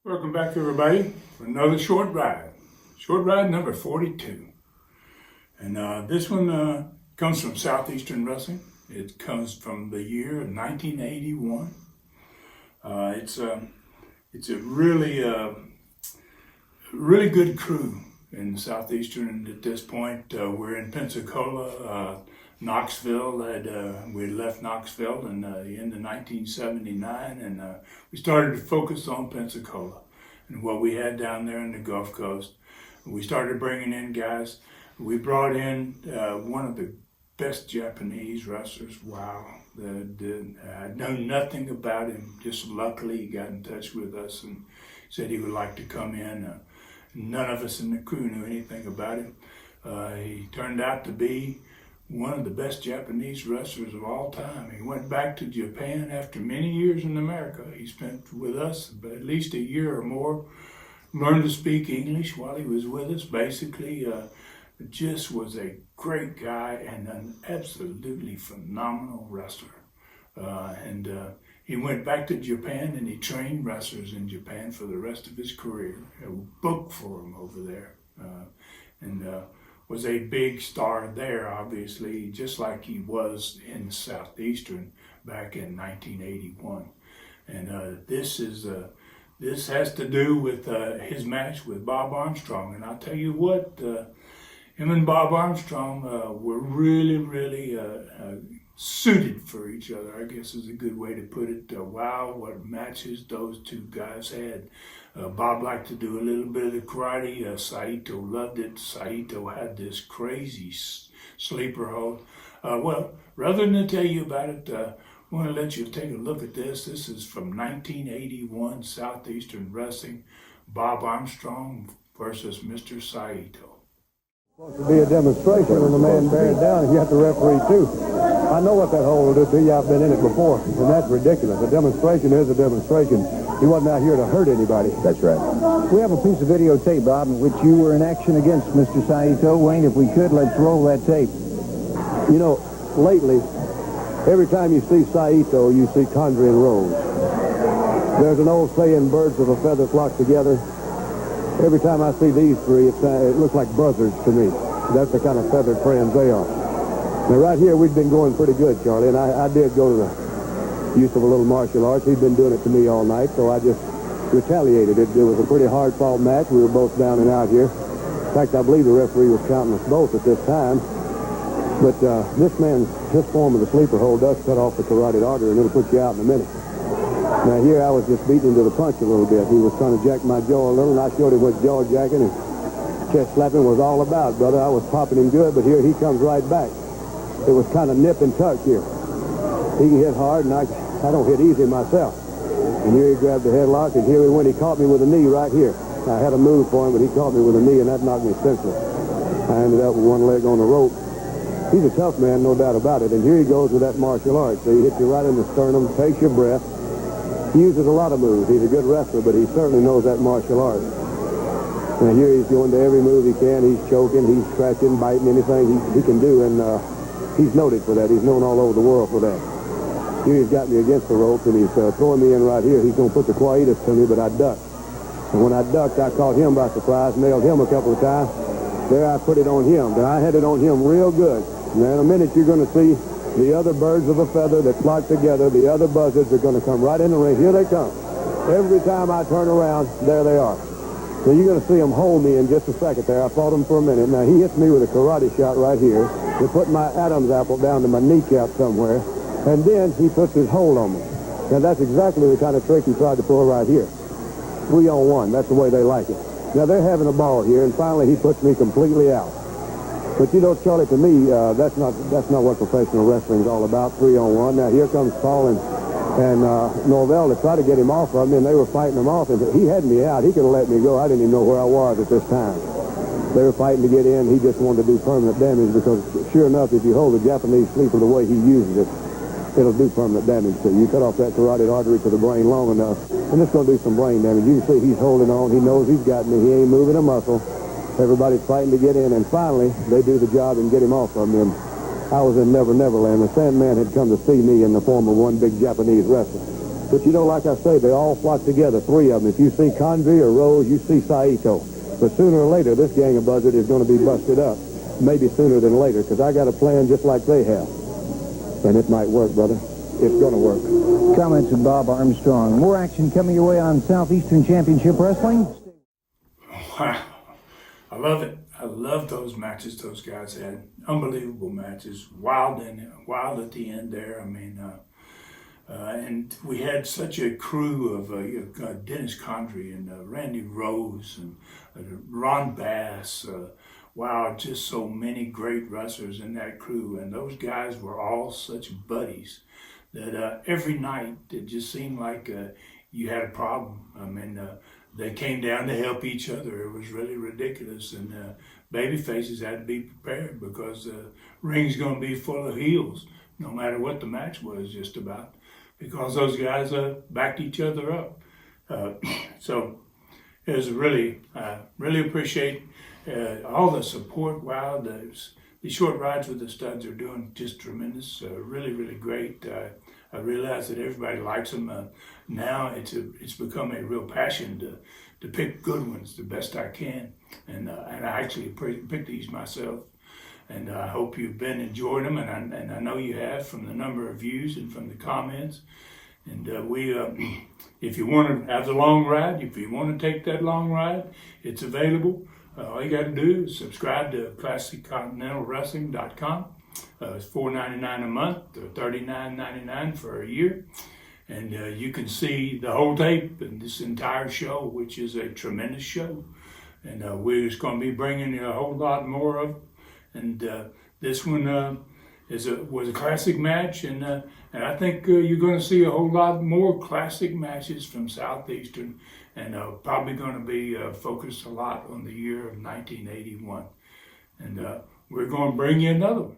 Welcome back, everybody, for another short ride. Short ride number 42. And this one comes from Southeastern Wrestling. It comes from the year 1981. It's a really good crew in Southeastern at this point. We're in Pensacola, Knoxville. We left Knoxville in the end of 1979, and we started to focus on Pensacola and what we had down there in the Gulf Coast. We started bringing in guys. We brought in one of the best Japanese wrestlers. Wow. I'd known nothing about him. Just luckily he got in touch with us and said he would like to come in. None of us in the crew knew anything about him. He turned out to be one of the best Japanese wrestlers of all time. He went back to Japan after many years in America. He spent with us at least a year or more, learned to speak English while he was with us. Basically, just was a great guy and an absolutely phenomenal wrestler. He went back to Japan and he trained wrestlers in Japan for the rest of his career. Booked for him over there. Was a big star there, obviously, just like he was in Southeastern back in 1981. And this has to do with his match with Bob Armstrong. And I'll tell you what, him and Bob Armstrong were really suited for each other, I guess is a good way to put it. Wow, what matches those two guys had. Bob liked to do a little bit of the karate. Saieto loved it. Saieto had this crazy sleeper hold. Well, rather than tell you about it, I want to let you take a look at this. This is from 1981 Southeastern Wrestling. Bob Armstrong versus Mr. Saieto. Supposed to be a demonstration when the man bears down, and you have to referee too. I know what that hold will do to you. I've been in it before, and that's ridiculous. A demonstration is a demonstration. He wasn't out here to hurt anybody. That's right. We have a piece of videotape, Bob, in which you were in action against Mr. Saieto. Wayne, if we could, let's roll that tape. You know, lately, every time you see Saieto, you see conjuring rose. There's an old saying, birds of a feather flock together. Every time I see these three, it looks like buzzards to me. That's the kind of feathered friends they are. Now, right here, we've been going pretty good, Charlie, and I did go to the use of a little martial arts. He'd been doing it to me all night, so I just retaliated. It was a pretty hard-fought match. We were both down and out here. In fact, I believe the referee was counting us both at this time. But his form of the sleeper hold does cut off the carotid artery, and it'll put you out in a minute. Now, here I was just beating him to the punch a little bit. He was trying to jack my jaw a little, and I showed him what jaw jacking and chest slapping was all about, brother. I was popping him good, but here he comes right back. It was kind of nip and tuck here. He can hit hard, and I don't hit easy myself. And here he grabbed the headlock, and here he went. He caught me with a knee right here. I had a move for him, but he caught me with a knee, and that knocked me senseless. I ended up with one leg on the rope. He's a tough man, no doubt about it. And here he goes with that martial art. So he hits you right in the sternum, takes your breath. He uses a lot of moves. He's a good wrestler, but he certainly knows that martial art. And here he's going to every move he can. He's choking, he's scratching, biting, anything he can do, and he's noted for that. He's known all over the world for that. Here he's got me against the ropes, and he's throwing me in right here. He's going to put the quietus to me, but I ducked. And when I ducked, I caught him by surprise, nailed him a couple of times. There I put it on him. Then I had it on him real good. Now in a minute you're going to see the other birds of a feather that flock together. The other buzzards are going to come right in the ring. Here they come. Every time I turn around, there they are. So you're going to see them hold me in just a second there. I fought him for a minute. Now he hits me with a karate shot right here. They put my Adam's apple down to my kneecap somewhere. And then he puts his hold on me. Now that's exactly the kind of trick he tried to pull right here. 3-on-1. That's the way they like it. Now they're having a ball here, and finally he puts me completely out. But you know, Charlie, to me, that's not what professional wrestling is all about, 3-on-1. Now here comes Paul and Norvell to try to get him off of me, and they were fighting him off. And he had me out. He could have let me go. I didn't even know where I was at this time. They were fighting to get in. He just wanted to do permanent damage because, sure enough, if you hold the Japanese sleeper the way he uses it, it'll do permanent damage to you. You cut off that carotid artery to the brain long enough, and it's going to do some brain damage. You can see he's holding on. He knows he's got me. He ain't moving a muscle. Everybody's fighting to get in, and finally, they do the job and get him off of me. I was in Never Never Land. The Sandman had come to see me in the form of one big Japanese wrestler. But you know, like I say, they all flock together, three of them. If you see Condrey or Rose, you see Saieto. But sooner or later, this gang of buzzard is going to be busted up. Maybe sooner than later, because I got a plan just like they have. And it might work, brother. It's going to work. Comments of Bob Armstrong. More action coming your way on Southeastern Championship Wrestling. Wow. I love it. I love those matches those guys had. Unbelievable matches. Wild at the end there. I mean, and we had such a crew of Dennis Condrey and Randy Rose and Ron Bass. Wow, just so many great wrestlers in that crew. And those guys were all such buddies that every night it just seemed like you had a problem. I mean, they came down to help each other. It was really ridiculous. And baby faces had to be prepared because the ring's going to be full of heels, no matter what the match was just about, because those guys backed each other up. So it was really appreciate all the support. Wow, the short rides with the studs are doing just tremendous. Really great. I realize that everybody likes them. Now it's become a real passion to pick good ones the best I can, and I actually pick these myself. And I hope you've been enjoying them, and I know you have from the number of views and from the comments. And if you want to have the long ride, if you want to take that long ride, it's available. All you got to do is subscribe to ClassicContinentalWrestling.com. It's $4.99 a month or $39.99 for a year. And you can see the whole tape and this entire show, which is a tremendous show. And we're just going to be bringing you a whole lot more of it. And this one was a classic match. And I think you're going to see a whole lot more classic matches from Southeastern. And probably going to be focused a lot on the year of 1981. And we're going to bring you another one.